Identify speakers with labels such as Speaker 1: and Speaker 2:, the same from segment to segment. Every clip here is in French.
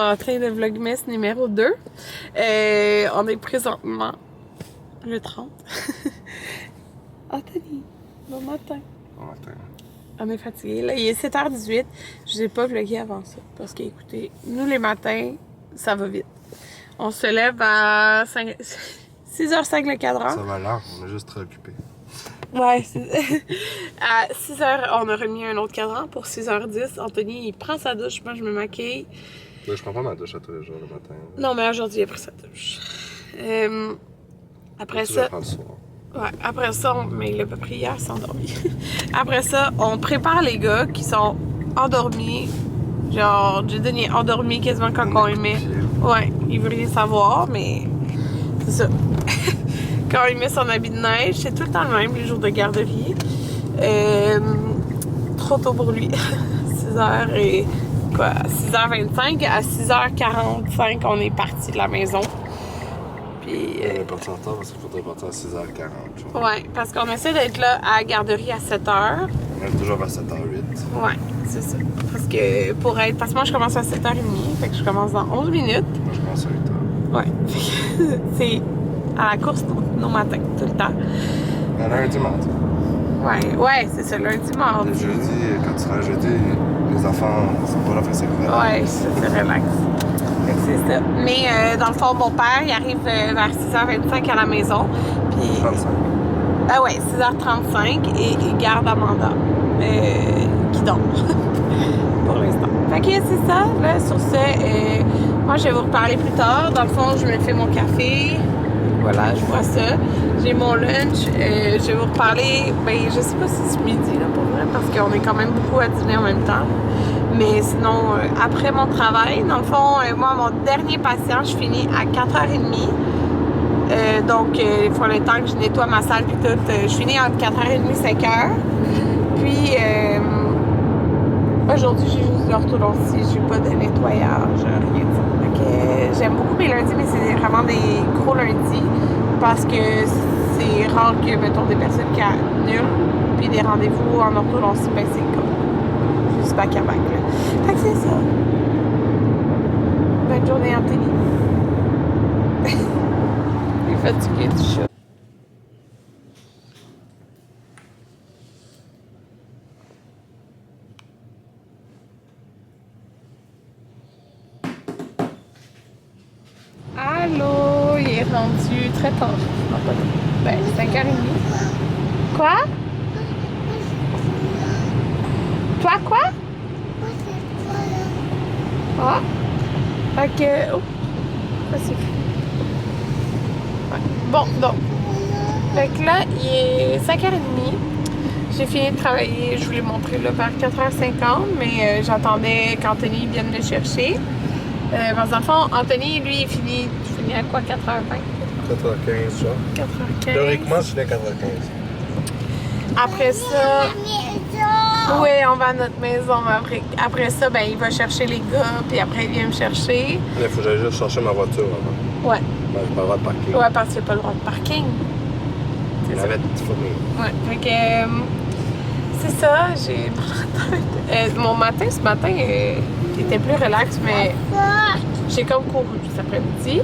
Speaker 1: matin de Vlogmas numéro 2. On est présentement le 30. Anthony, bon matin.
Speaker 2: Bon matin.
Speaker 1: On est fatigué. Là, il est 7h18. Je n'ai pas vlogué avant ça. Parce que, écoutez, nous les matins, ça va vite. On se lève à 6h05 le cadran.
Speaker 2: Ça va là, on est juste très occupés.
Speaker 1: Ouais, à 6h, on a remis un autre cadran. Pour 6h10, Anthony, il prend sa douche. Moi, je me maquille.
Speaker 2: Là, je prends pas ma douche à tous les jours le matin.
Speaker 1: Non, mais aujourd'hui, il a pris sa douche. Après
Speaker 2: Tu
Speaker 1: ça...
Speaker 2: le prends le soir.
Speaker 1: Ouais, après ça, mais il l'a pas pris hier, il s'est endormi. Après ça, on prépare les gars qui sont endormis. Genre, Jaden est endormi quasiment quand on y met. Ouais, il veut rien savoir, mais c'est ça. Quand il met son habit de neige, c'est tout le temps le même, les jours de garderie. Trop tôt pour lui. 6h et quoi, 6h25, à 6h45, on est parti de la maison. Puis,
Speaker 2: on est parti en retard parce qu'il faudrait partir à 6h40.
Speaker 1: Ouais, parce qu'on essaie d'être là à la garderie à 7h.
Speaker 2: On est toujours à 7h08.
Speaker 1: Ouais, c'est ça. Parce que parce que moi je commence à 7h30, fait que je commence dans 11 minutes.
Speaker 2: Moi, je commence à 8h.
Speaker 1: Ouais. C'est à la course nos matins, tout le temps.
Speaker 2: Un lundi matin.
Speaker 1: Ouais, c'est ça, lundi, mardi.
Speaker 2: Le jeudi, quand tu seras jeudi, les enfants sont pas là, fait que c'est relax.
Speaker 1: Ouais, c'est relax. Fait que c'est ça. Mais dans le fond, mon père, il arrive vers 6h25 à la maison. Puis
Speaker 2: 35.
Speaker 1: Ah ouais, 6h35 et il garde Amanda qui dort pour l'instant. Fait que c'est ça, là, sur ce, moi je vais vous reparler plus tard. Dans le fond, je me fais mon café, voilà, je bois ça. J'ai mon lunch, je vais vous reparler, ben je sais pas si c'est midi là pour vrai, parce qu'on est quand même beaucoup à dîner en même temps. Mais sinon, après mon travail, dans le fond, moi mon dernier patient, je finis à 4h30. Donc, il faut le temps que je nettoie ma salle puis tout. Je finis entre 4h30 et 5h. Puis, aujourd'hui, j'ai juste de l'orthodontie. J'ai pas de nettoyage, rien de ça. Donc, j'aime beaucoup mes lundis, mais c'est vraiment des gros lundis. Parce que c'est rare que, mettons, des personnes qui annulent. Puis des rendez-vous en orthodontie, ben c'est comme juste back à back. Là. Fait que c'est ça. Bonne journée, Anthony. Fatigué du chat. Allô, il est rendu très tard. Ben, 5h30. Quoi? Toi, quoi? Ah. Fait que... Oh. Ça, c'est fou. Bon, donc, fait que là, il est 5h30. J'ai fini de travailler, je voulais montrer là, vers 4h50, mais j'attendais qu'Anthony vienne me chercher. Parce que dans le fond, Anthony, lui, il finit à quoi, 4h20?
Speaker 2: 4h15, genre.
Speaker 1: 4h15.
Speaker 2: Théoriquement, je finis à 4h15.
Speaker 1: Après ça... Oui, on va à notre maison. Après ça, ben, il va chercher les gars, puis après, il vient me chercher.
Speaker 2: Il faut que j'aille juste chercher ma voiture avant.
Speaker 1: Ouais.
Speaker 2: Ben, j'ai pas le droit de parking.
Speaker 1: Ouais, parce qu'il n'y a pas le droit de parking.
Speaker 2: C'est ça.
Speaker 1: Ouais, fait que c'est ça, j'ai mon matin, ce matin, il était plus relax, mais j'ai comme couru cet après-midi.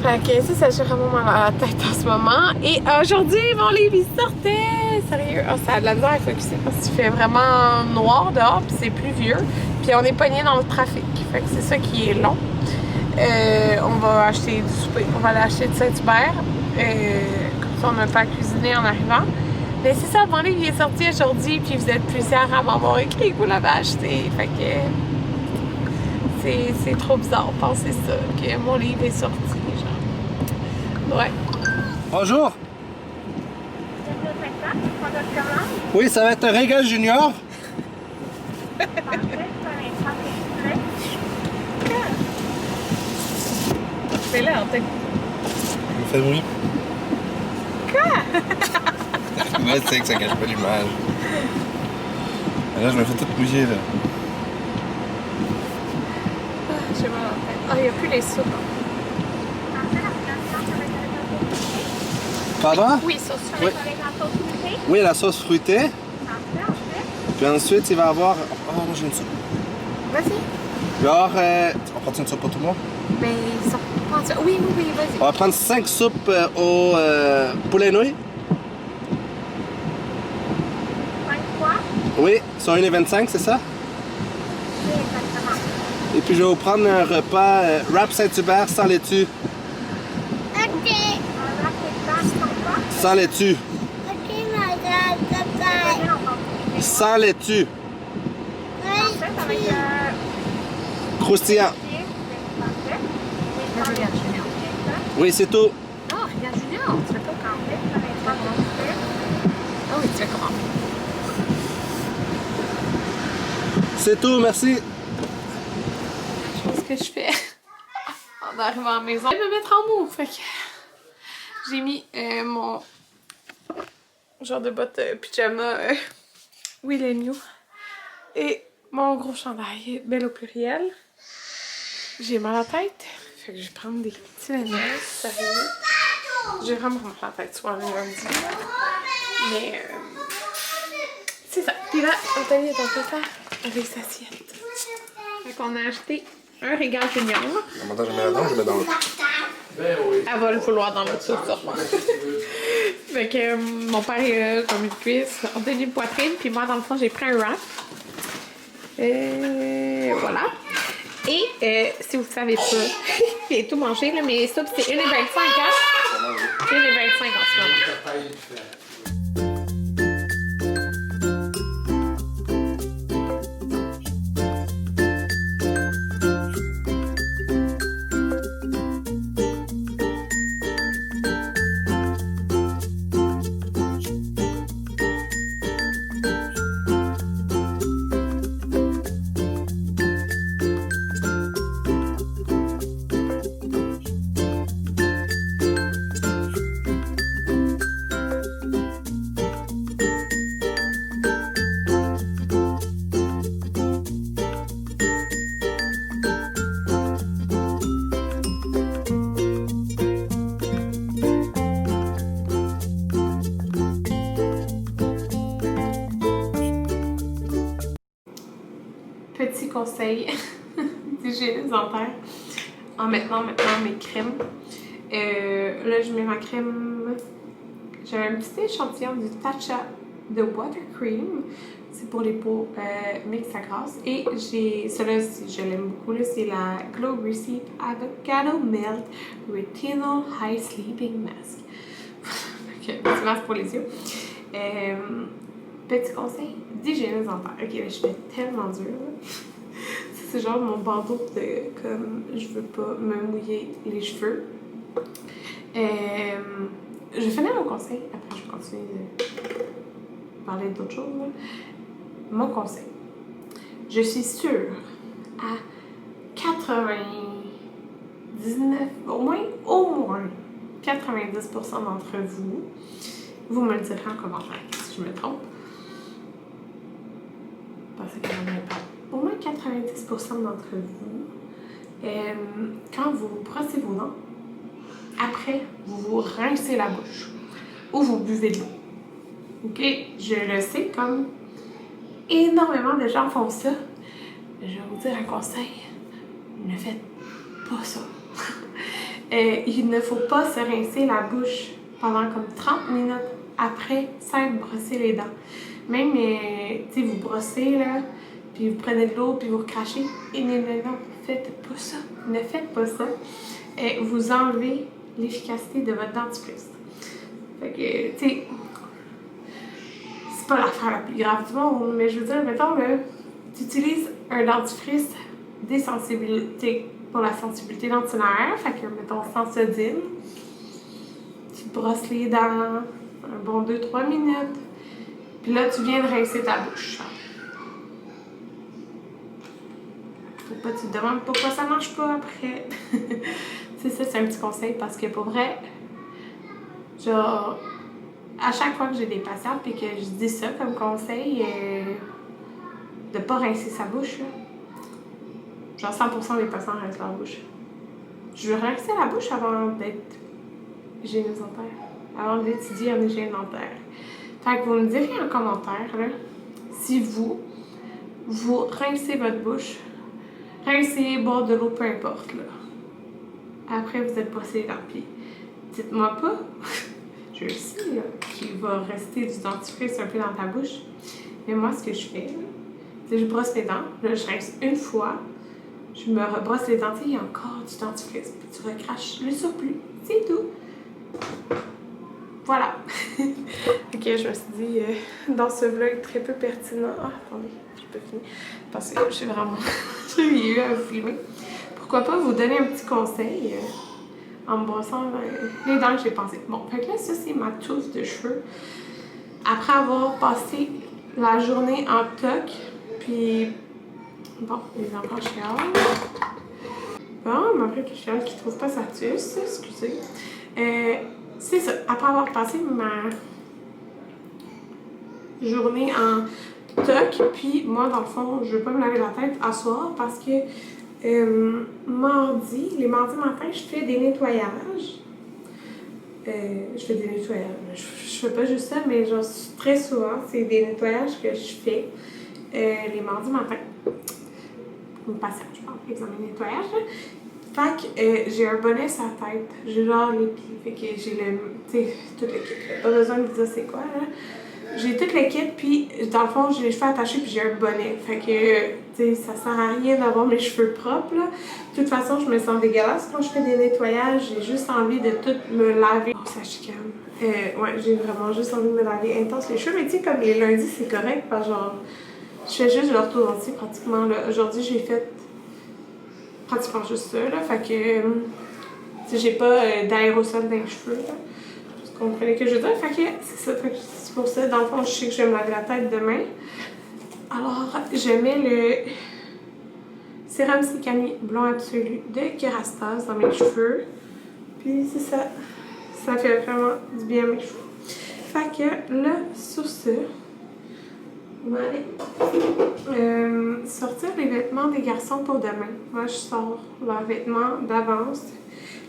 Speaker 1: Fait que c'est ça, j'ai vraiment mal à la tête en ce moment. Et aujourd'hui, mon livre, il sortait! Sérieux, oh, ça a de la misère à focuser parce qu'il fait vraiment noir dehors, puis c'est pluvieux. Puis on est pogné dans le trafic, fait que c'est ça qui est long. On va acheter du souper, on va aller acheter de Saint-Hubert. Comme ça, on n'a pas à cuisiner en arrivant. Mais c'est ça, mon livre il est sorti aujourd'hui, puis vous êtes plusieurs à m'avoir écrit que vous l'avez acheté. Fait que c'est trop bizarre, pensez ça, que mon livre est sorti, genre. Ouais.
Speaker 2: Bonjour! Oui, ça va être un Régal Junior.
Speaker 1: C'est là, en fait.
Speaker 2: Il me fait bruit.
Speaker 1: Quoi?
Speaker 2: Moi, tu sais que ça cache pas l'image. Là, je me fais tout mouiller, là.
Speaker 1: Je sais pas, en fait. Ah, il n'y a plus les soupes.
Speaker 2: Pardon?
Speaker 1: Oui, sauce
Speaker 2: Oui. Oui, la sauce fruitée. Puis ensuite, il va avoir... Oh, moi, j'ai une soupe.
Speaker 1: Vas-y.
Speaker 2: Genre, on prend une soupe pour tout le monde?
Speaker 1: Ben, ils sont pas sûrs. Oui, oui, oui, vas-y.
Speaker 2: On va prendre 5 soupes au poulet nouilles.
Speaker 1: 5 quoi?
Speaker 2: Oui, sur 1,25, c'est ça?
Speaker 1: Oui, exactement.
Speaker 2: Et puis je vais vous prendre un repas wrap Saint-Hubert sans laitue.
Speaker 3: Ok.
Speaker 1: Un wrap Saint-Hubert sans quoi?
Speaker 2: Sans laitue.
Speaker 3: Ok, madame, papa.
Speaker 1: Bien entendu.
Speaker 2: Sans laitue.
Speaker 1: Parfait, avec
Speaker 2: Croustillant.
Speaker 1: parfait. Mais sans Regarde Junior.
Speaker 2: Oui, c'est tout.
Speaker 1: Oh, regarde Junior, tu fais pas complet, ça va être pas complet. Ah oui, tu fais comment?
Speaker 2: C'est tout, merci.
Speaker 1: Chose que je fais en arrivant à la maison. Je vais me mettre en mou, fait que j'ai mis mon genre de bottes pyjama Will and You et mon gros chandail Belle au pluriel. J'ai mal à la tête, fait que je vais prendre des petits lanettes, sérieux. J'ai vraiment mal à la tête souvent le lundi. Mais c'est ça. Puis là, Anthony est en train de faire avec sa assiette. Fait qu'on a acheté un régal junior.
Speaker 2: Maintenant, je mets là-dedans, je mets dans l'autre.
Speaker 1: Elle va le vouloir dans l'autre sauce, sûrement. Fait que mon père est comme une cuisse, Anthony une poitrine, puis moi, dans le fond, j'ai pris un wrap. Voilà. Et si vous ne savez pas, j'ai tout mangé, là, mais ça, c'est 1,25 hein? 1,25 en ce moment. Petit conseil d'hygiène dentaire en maintenant mes crèmes. Là, je mets ma crème. J'avais un petit échantillon du Tatcha de Water Cream. C'est pour les peaux mix à grasse. Et j'ai. Celui-là, je l'aime beaucoup. C'est la Glow Receipt Avocado Melt Retinol High Sleeping Mask. Ok, petit masque pour les yeux. Petit conseil d'hygiène dentaire. Ok, là, je suis tellement dure. C'est genre mon bandeau de comme je veux pas me mouiller les cheveux. Je vais finir mon conseil. Après, je vais continuer de parler d'autres choses. Là. Mon conseil. Je suis sûre à 99, au moins 90% d'entre vous, vous me le direz en commentaire si je me trompe. Parce que au moins 90% d'entre vous, quand vous brossez vos dents, après, vous vous rincez la bouche ou vous buvez de l'eau. Ok? Je le sais, comme énormément de gens font ça. Je vais vous dire un conseil. Ne faites pas ça. Il ne faut pas se rincer la bouche pendant comme 30 minutes après s'être brossé les dents. Même, tu sais, vous brossez, là, puis vous prenez de l'eau, puis vous recrachez. Et non, faites pas ça. Ne faites pas ça. Vous enlevez l'efficacité de votre dentifrice. Fait que, tu sais, c'est pas l'affaire la plus grave du monde, mais je veux dire, mettons, là, tu utilises un dentifrice désensibilité pour la sensibilité dentinaire, fait que, mettons, Sensodyne. Tu brosses les dents un bon 2-3 minutes. Puis là, tu viens de rincer ta bouche. Faut pas, tu te demandes pourquoi ça marche pas après. C'est ça, c'est un petit conseil parce que pour vrai, genre, à chaque fois que j'ai des patients et que je dis ça comme conseil, de pas rincer sa bouche, là. Genre 100% des patients rincent leur bouche. Je veux rincer la bouche avant d'être hygiéniste dentaire, avant d'étudier en hygiène dentaire. Fait que vous me direz en commentaire, là, si vous rincez votre bouche Rincez, boire de l'eau, peu importe, là. Après, vous êtes brossé les dents. Puis, dites-moi pas, je le sais, là, qu'il va rester du dentifrice un peu dans ta bouche. Mais moi, ce que je fais, c'est que je brosse les dents. Là, je rince une fois. Je me rebrosse les dents. Il y a encore du dentifrice. Puis tu recraches le surplus. C'est tout. Voilà. Ok, je me suis dit, dans ce vlog très peu pertinent... Ah, attendez, je peux finir. Parce que je suis vraiment... j'ai eu à vous filmer. Pourquoi pas vous donner un petit conseil en me brossant les dents que j'ai pensé. Bon, fait que là, ça, c'est ma touffe de cheveux. Après avoir passé la journée en toc, puis... Bon, les enfants chialent. Bon, ma vraie chiale qui trouve pas sa tuce, excusez. C'est ça, après avoir passé ma journée en toc, puis moi, dans le fond, je veux pas me laver la tête à soir parce que les mardis matin, je fais des nettoyages. Je fais des nettoyages. Je fais pas juste ça, mais genre très souvent, c'est des nettoyages que je fais les mardis matin. Passage, je parle, examen de nettoyage. Fait que j'ai un bonnet sur la tête. J'ai genre les pieds. Fait que j'ai le. Tu sais, tout le kit. Pas besoin de me dire c'est quoi, là. J'ai tout le kit, puis dans le fond, j'ai les cheveux attachés, puis j'ai un bonnet. Fait que, tu sais, ça sert à rien d'avoir mes cheveux propres, là. De toute façon, je me sens dégueulasse quand je fais des nettoyages. J'ai juste envie de tout me laver. Oh, ça chicane. Ouais, j'ai vraiment juste envie de me laver intense les cheveux. Mais tu sais, comme les lundis, c'est correct, parce que genre, je fais juste de l'orthodontie pratiquement, là. Aujourd'hui, j'ai fait pratiquement juste ça, là. Fait que, tu sais, j'ai pas d'aérosol dans les cheveux, là. Vous comprenez ce que je veux dire? Fait que c'est ça. Fait que c'est pour ça, dans le fond, je sais que je vais me laver la tête demain. Alors, je mets le sérum Cicani Blond Absolu de Kerastase dans mes cheveux. Puis c'est ça. Ça fait vraiment du bien à mes cheveux. Fait que là, sur ce, on va aller sortir les vêtements des garçons pour demain. Moi, je sors leurs vêtements d'avance.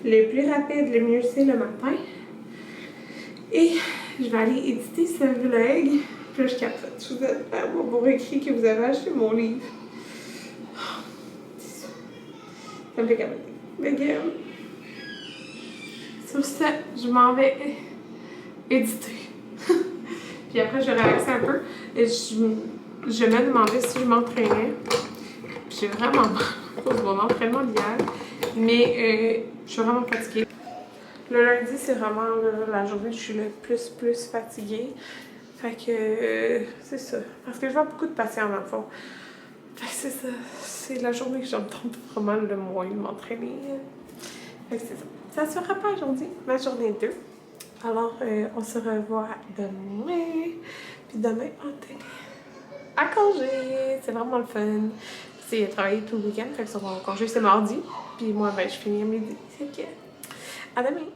Speaker 1: Le plus rapide, le mieux, c'est le matin. Et je vais aller éditer ce vlog. Puis là, je capote. Je vous ai pour écrit que vous avez acheté mon livre. Ça me fait capoter. Mais sur ça, je m'en vais éditer. Puis après, je vais relaxer un peu. Et je me demandais si je m'entraînais. Puis j'ai vraiment mal à cause de mon entraînement d'hier. Mais je suis vraiment fatiguée. Le lundi, c'est vraiment la journée où je suis le plus fatiguée. Fait que c'est ça. Parce que je vois beaucoup de patients dans le fond. Fait que c'est ça. C'est la journée que j'entends vraiment le moins de m'entraîner. Fait que c'est ça. Ça sera pas aujourd'hui, ma journée 2. Alors, on se revoit demain. Puis demain, on est à congé. C'est vraiment le fun. C'est travailler tout le week-end. Fait que sur mon congé, c'est mardi. Puis moi, ben, je finis à midi. C'est que à demain.